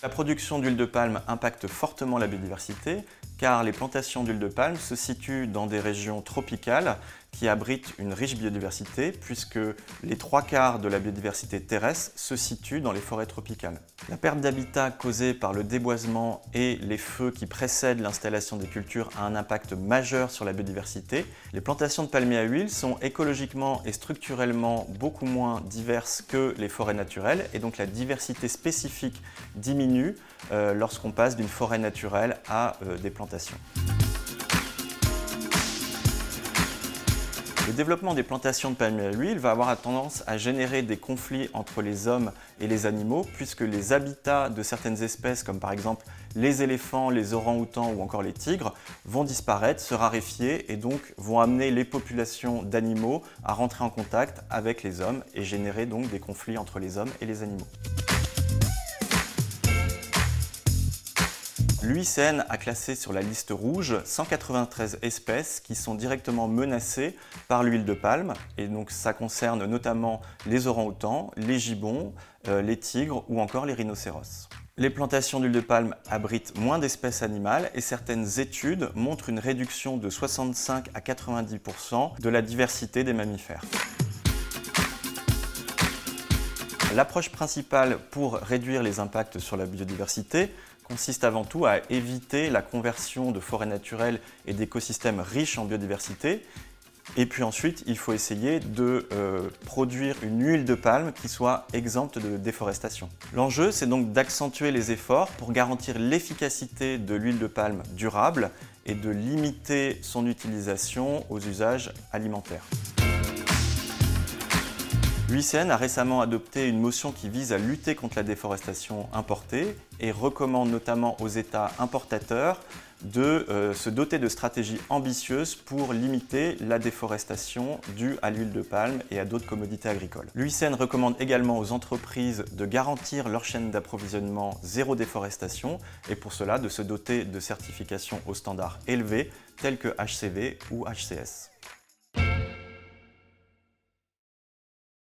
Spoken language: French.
La production d'huile de palme impacte fortement la biodiversité car les plantations d'huile de palme se situent dans des régions tropicales qui abritent une riche biodiversité puisque les 3/4 de la biodiversité terrestre se situent dans les forêts tropicales. La perte d'habitat causée par le déboisement et les feux qui précèdent l'installation des cultures a un impact majeur sur la biodiversité. Les plantations de palmiers à huile sont écologiquement et structurellement beaucoup moins diverses que les forêts naturelles et donc la diversité spécifique diminue lorsqu'on passe d'une forêt naturelle à des plantations. Le développement des plantations de palmiers à huile va avoir tendance à générer des conflits entre les hommes et les animaux puisque les habitats de certaines espèces comme par exemple les éléphants, les orang-outans ou encore les tigres vont disparaître, se raréfier et donc vont amener les populations d'animaux à rentrer en contact avec les hommes et générer donc des conflits entre les hommes et les animaux. L'UICN a classé sur la liste rouge 193 espèces qui sont directement menacées par l'huile de palme et donc ça concerne notamment les orang-outans, les gibbons, les tigres ou encore les rhinocéros. Les plantations d'huile de palme abritent moins d'espèces animales et certaines études montrent une réduction de 65 à 90% de la diversité des mammifères. L'approche principale pour réduire les impacts sur la biodiversité consiste avant tout à éviter la conversion de forêts naturelles et d'écosystèmes riches en biodiversité. Et puis ensuite, il faut essayer de produire une huile de palme qui soit exempte de déforestation. L'enjeu, c'est donc d'accentuer les efforts pour garantir l'efficacité de l'huile de palme durable et de limiter son utilisation aux usages alimentaires. L'UICN a récemment adopté une motion qui vise à lutter contre la déforestation importée et recommande notamment aux États importateurs de se doter de stratégies ambitieuses pour limiter la déforestation due à l'huile de palme et à d'autres commodités agricoles. L'UICN recommande également aux entreprises de garantir leur chaîne d'approvisionnement zéro déforestation et pour cela de se doter de certifications aux standards élevés tels que HCV ou HCS.